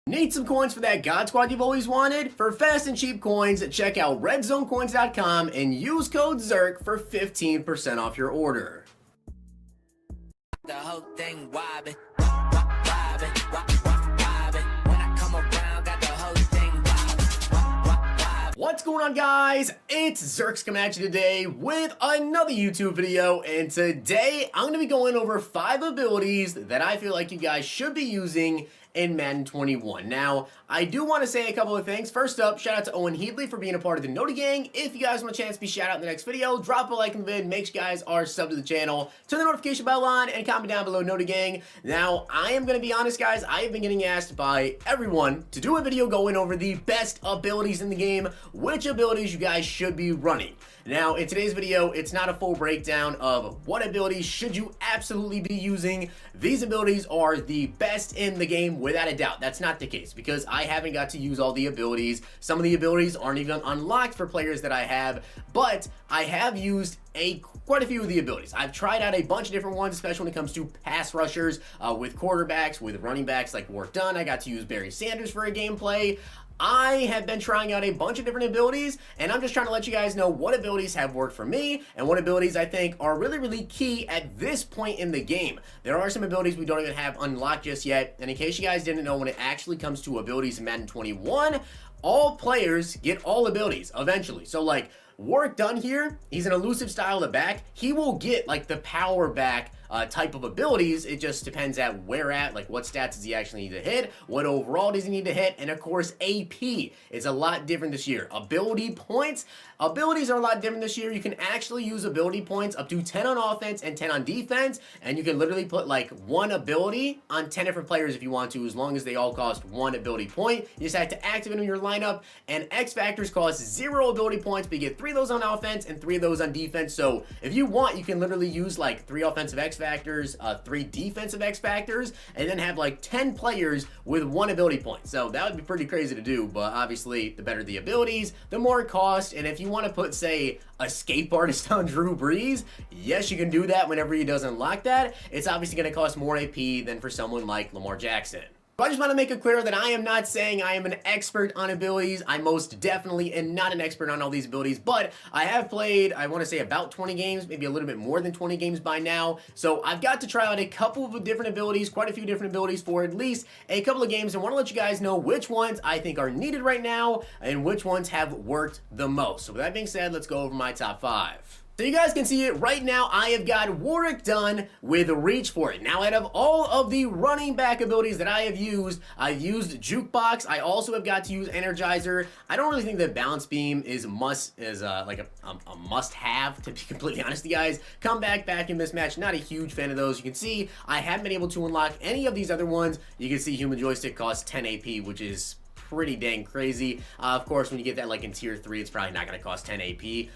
Need some coins for that God Squad you've always wanted? For fast and cheap coins, check out redzonecoins.com and use code ZERK for 15% off your order. The whole thing wobbin', wobbin', wobbin'. When I come around, got the whole thing wobbin'. What's going on, guys? It's Zirksee coming at you today with another YouTube video, and today I'm going to be going over 5 abilities that I feel like you guys should be using in Madden 21. Now, I do want to say a couple of things. First up, shout out to Owen Heedley for being a part of the Noti Gang. If you guys want a chance to be shout out in the next video, drop a like in the vid, make sure you guys are subbed to the channel, turn the notification bell on, and comment down below Noti Gang. Now, I am going to be honest, guys, I have been getting asked by everyone to do a video going over the best abilities in the game, which abilities you guys should be running. Now, in today's video, it's not a full breakdown of what abilities should you absolutely be using. These abilities are the best in the game without a doubt. That's not the case because I haven't got to use all the abilities. Some of the abilities aren't even unlocked for players that I have, but I have used quite a few of the abilities. I've tried out a bunch of different ones, especially when it comes to pass rushers, with quarterbacks, with running backs like Warrick Dunn. I got to use Barry Sanders for a gameplay. I have been trying out a bunch of different abilities, and I'm just trying to let you guys know what abilities have worked for me and what abilities I think are really, really key at this point in the game. There are some abilities we don't even have unlocked just yet, and in case you guys didn't know, when it actually comes to abilities in Madden 21, all players get all abilities eventually. So like Warrick Dunn here, he's an elusive style to back. He will get like the power back type of abilities. It just depends at where at, like what stats does he actually need to hit, what overall does he need to hit, and of course AP is a lot different this year. Ability points, abilities are a lot different this year. You can actually use ability points up to 10 on offense and 10 on defense, and you can literally put like one ability on 10 different players if you want to, as long as they all cost 1 ability point. You just have to activate them in your lineup, and X Factors cost 0 ability points, but you get 3 of those on offense and 3 of those on defense. So if you want, you can literally use like 3 offensive X Factors, 3 defensive X Factors, and then have like 10 players with 1 ability point. So that would be pretty crazy to do, but obviously the better the abilities, the more it costs. And if you want to put, say, Escape Artist on Drew Brees, yes, you can do that whenever he does unlock that. It's obviously going to cost more AP than for someone like Lamar Jackson. I just want to make it clear that I am not saying I am an expert on abilities. I most definitely am not an expert on all these abilities, but I have played, I want to say about 20 games, maybe a little bit more than 20 games by now. So I've got to try out a couple of different abilities, quite a few different abilities for at least a couple of games, and want to let you guys know which ones I think are needed right now and which ones have worked the most. So with that being said, let's go over my top 5. So you guys can see it right now. I have got Warrick Dunn with Reach For It. Now, out of all of the running back abilities that I've used Jukebox. I also have got to use Energizer. I don't really think that Balance Beam is like a must-have, to be completely honest with you guys. Comeback, back in mismatch, not a huge fan of those. You can see I haven't been able to unlock any of these other ones. You can see Human Joystick costs 10 AP, which is pretty dang crazy. Of course, when you get that like in tier 3, it's probably not going to cost 10 AP.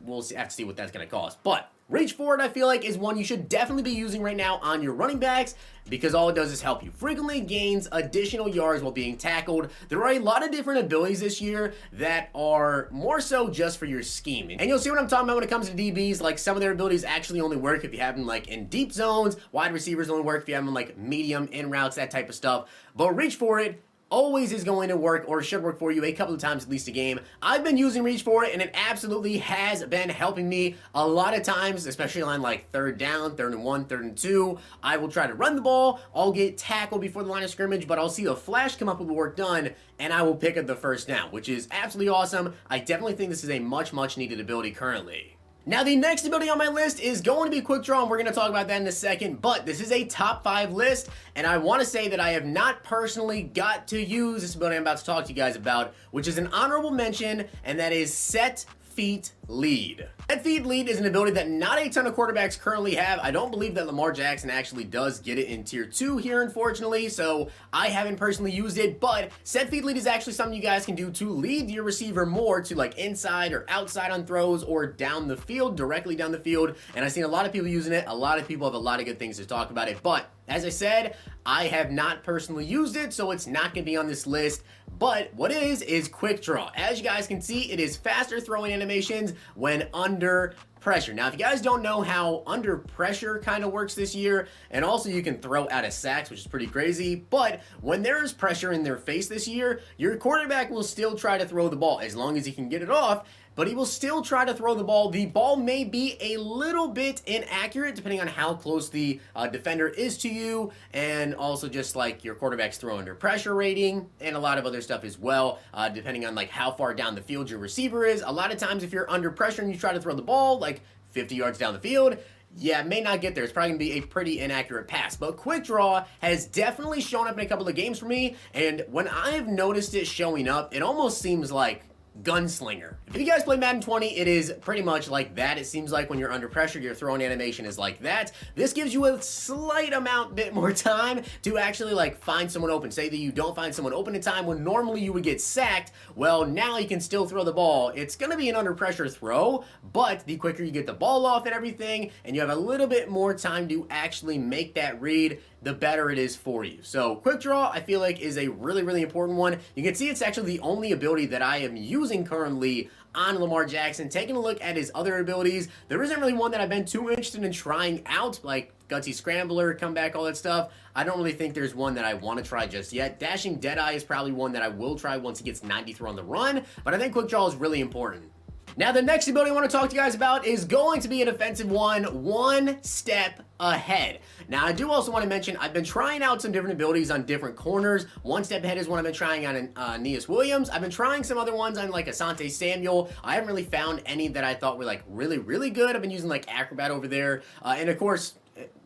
We'll have to see what that's going to cost. But Reach For It, I feel like, is one you should definitely be using right now on your running backs, because all it does is help you. Frequently gains additional yards while being tackled. There are a lot of different abilities this year that are more so just for your scheme. And you'll see what I'm talking about when it comes to DBs. Like, some of their abilities actually only work if you have them like in deep zones. Wide receivers only work if you have them like medium, in routes, that type of stuff. But Reach For It always is going to work, or should work for you a couple of times at least a game. I've been using Reach For It, and it absolutely has been helping me a lot of times, especially on like 3rd down, 3rd and 1, 3rd and 2. I will try to run the ball. I'll get tackled before the line of scrimmage, but I'll see a flash come up with Warrick Dunn, and I will pick up the first down, which is absolutely awesome. I definitely think this is a much, much needed ability currently. Now, the next ability on my list is going to be Quick Draw, and we're going to talk about that in a second, but this is a top 5 list, and I want to say that I have not personally got to use this ability I'm about to talk to you guys about, which is an honorable mention, and that is Set Feet Lead. Set Feet Lead is an ability that not a ton of quarterbacks currently have. I don't believe that Lamar Jackson actually does get it in tier 2 here, unfortunately, so I haven't personally used it, but Set Feet Lead is actually something you guys can do to lead your receiver more to like inside or outside on throws, or down the field, directly down the field, and I've seen a lot of people using it. A lot of people have a lot of good things to talk about it, but as I said, I have not personally used it, so it's not going to be on this list. But what is Quick Draw. As you guys can see, it is faster throwing animations when under pressure. Now, if you guys don't know how under pressure kind of works this year, and also you can throw out of sacks, which is pretty crazy, but when there's pressure in their face this year, your quarterback will still try to throw the ball as long as he can get it off, but he will still try to throw the ball. The ball may be a little bit inaccurate depending on how close the defender is to you, and also just like your quarterback's throw under pressure rating, and a lot of other stuff as well, depending on like how far down the field your receiver is. A lot of times if you're under pressure and you try to throw the ball like 50 yards down the field, yeah, it may not get there. It's probably going to be a pretty inaccurate pass. But quick draw has definitely shown up in a couple of games for me, and when I've noticed it showing up, it almost seems like gunslinger. If you guys play Madden 20, it is pretty much like that. It seems like when you're under pressure, your throwing animation is like that. This gives you a slight bit more time to actually like find someone open. Say that you don't find someone open in time when normally you would get sacked. Well, now you can still throw the ball. It's going to be an under pressure throw, but the quicker you get the ball off and everything, and you have a little bit more time to actually make that read, the better it is for you. So quick draw, I feel like, is a really, really important one. You can see it's actually the only ability that I am using currently on Lamar Jackson. Taking a look at his other abilities, there isn't really one that I've been too interested in trying out, like Gutsy Scrambler, Comeback, all that stuff. I don't really think there's one that I want to try just yet. Dashing Deadeye is probably one that I will try once he gets 93 on the run, but I think quick draw is really important. Now, the next ability I want to talk to you guys about is going to be an offensive one step ahead. Now, I do also want to mention, I've been trying out some different abilities on different corners. One step ahead is one I've been trying on Aeneas Williams. I've been trying some other ones on like Asante Samuel. I haven't really found any that I thought were like really, really good. I've been using like Acrobat over there. And of course,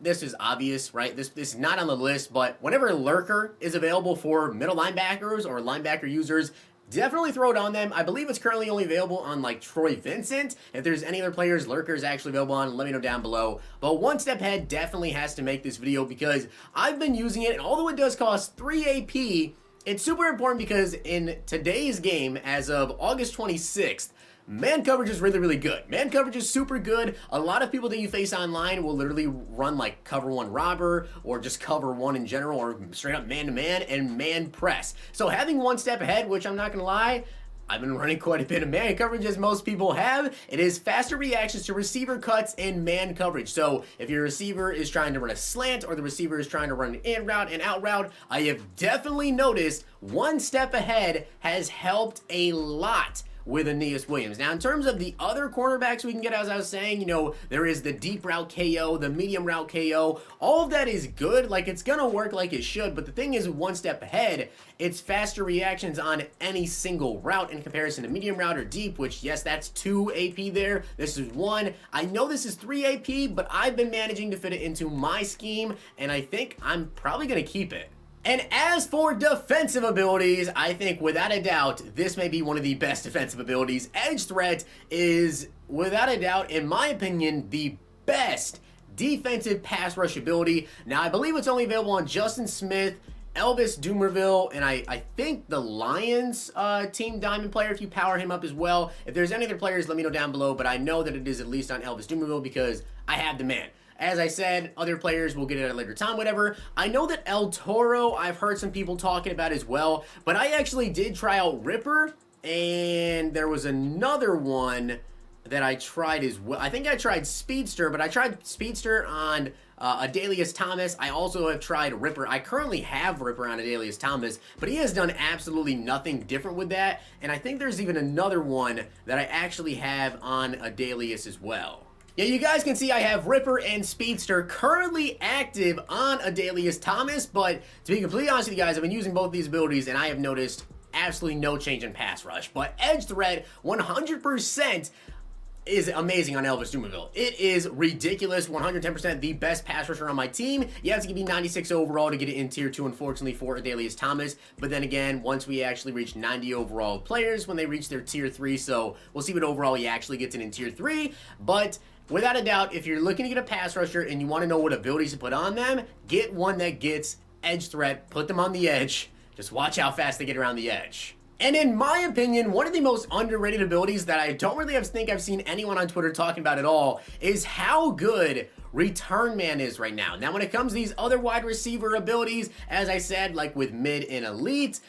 this is obvious, right? This is not on the list, but whenever Lurker is available for middle linebackers or linebacker users, definitely throw it on them. I believe it's currently only available on like Troy Vincent. If there's any other players Lurker is actually available on, let me know down below. But one step ahead definitely has to make this video because I've been using it, and although it does cost 3 AP, it's super important because in today's game, as of August 26th, man coverage is really, really good. Man coverage is super good. A lot of people that you face online will literally run like cover one robber or just cover one in general or straight up man-to-man and man press. So having one step ahead, which I'm not going to lie, I've been running quite a bit of man coverage as most people have. It is faster reactions to receiver cuts and man coverage. So if your receiver is trying to run a slant or the receiver is trying to run an in route and out route, I have definitely noticed one step ahead has helped a lot with Aeneas Williams. Now, in terms of the other cornerbacks we can get, as I was saying, you know, there is the deep route KO, the medium route KO. All of that is good. Like, it's going to work like it should. But the thing is, one step ahead, it's faster reactions on any single route in comparison to medium route or deep, which, yes, that's 2 AP there. This is 1. I know this is 3 AP, but I've been managing to fit it into my scheme, and I think I'm probably going to keep it. And as for defensive abilities, I think without a doubt, this may be one of the best defensive abilities. Edge Threat is, without a doubt, in my opinion, the best defensive pass rush ability. Now, I believe it's only available on Justin Smith, Elvis Dumervil, and I think the Lions Team Diamond player, if you power him up as well. If there's any other players, let me know down below, but I know that it is at least on Elvis Dumervil because I have the man. As I said, other players will get it at a later time, whatever. I know that El Toro, I've heard some people talking about as well, but I actually did try out Ripper, and there was another one that I tried as well. I think I tried Speedster, but I tried Speedster on Adalius Thomas. I also have tried Ripper. I currently have Ripper on Adalius Thomas, but he has done absolutely nothing different with that, and I think there's even another one that I actually have on Adalius as well. Yeah, you guys can see I have Ripper and Speedster currently active on Adalius Thomas, but to be completely honest with you guys, I've been using both these abilities and I have noticed absolutely no change in pass rush. But Edge Threat 100% is amazing on Elvis Dumervil. It is ridiculous, 110% the best pass rusher on my team. You have to give me 96 overall to get it in tier 2, unfortunately, for Adalius Thomas. But then again, once we actually reach 90 overall players when they reach their tier 3, so we'll see what overall he actually gets in tier 3. But without a doubt, if you're looking to get a pass rusher and you want to know what abilities to put on them, get one that gets Edge Threat, put them on the edge. Just watch how fast they get around the edge. And in my opinion, one of the most underrated abilities that I don't really think I've seen anyone on Twitter talking about at all is how good return man is right now. Now, when it comes to these other wide receiver abilities, as I said, like with mid and elite,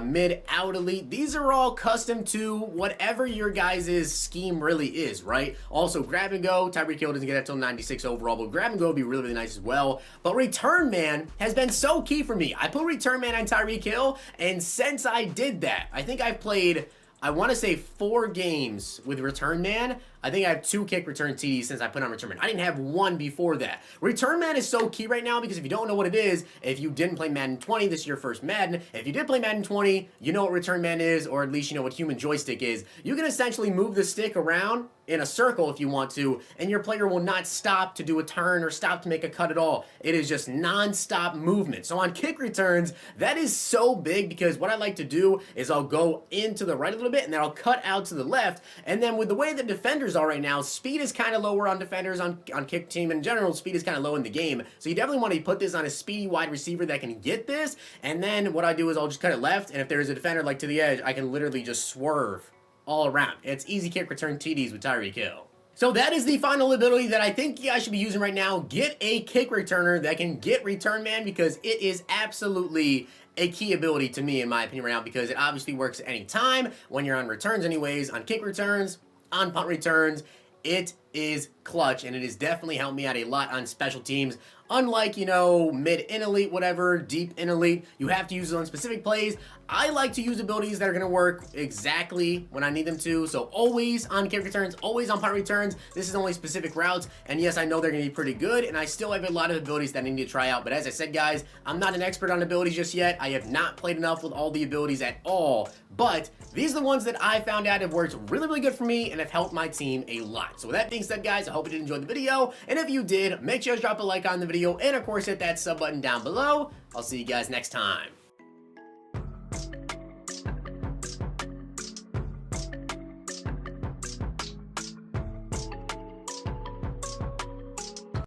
mid out elite, these are all custom to whatever your guys' scheme really is, right? Also, grab and go, Tyreek Hill doesn't get that till 96 overall, but grab and go would be really, really nice as well. But return man has been so key for me. I put return man on Tyreek Hill, and since I did that, I think I've played, I want to say 4 games with return man. I think I have 2 kick return TDs since I put on return man. I didn't have 1 before that. Return man is so key right now because if you don't know what it is, if you didn't play Madden 20, this is your first Madden. If you did play Madden 20, you know what return man is, or at least you know what human joystick is. You can essentially move the stick around in a circle if you want to, and your player will not stop to do a turn or stop to make a cut at all. It is just non-stop movement. So on kick returns, that is so big because what I like to do is I'll go into the right a little bit and then I'll cut out to the left, and then with the way the defenders are right now, speed is kind of lower on defenders, on kick team in general, speed is kind of low in the game, so you definitely want to put this on a speedy wide receiver that can get this, and then what I do is I'll just cut it left, and if there's a defender like to the edge, I can literally just swerve all around. It's easy kick return TDs with Tyreek Hill. So that is the final ability that I think you guys should be using right now. Get a kick returner that can get return man because it is absolutely a key ability to me in my opinion right now because it obviously works any time when you're on returns anyways, on kick returns, on punt returns. It is clutch, and it has definitely helped me out a lot on special teams. Unlike, you know, mid and elite, whatever, deep and elite, you have to use it on specific plays. I like to use abilities that are going to work exactly when I need them to. So always on kick returns, always on punt returns. This is only specific routes. And yes, I know they're going to be pretty good. And I still have a lot of abilities that I need to try out. But as I said, guys, I'm not an expert on abilities just yet. I have not played enough with all the abilities at all. But these are the ones that I found out have worked really, really good for me and have helped my team a lot. So with that being said, guys, I hope you did enjoy the video. And if you did, make sure to drop a like on the video. And of course, hit that sub button down below. I'll see you guys next time.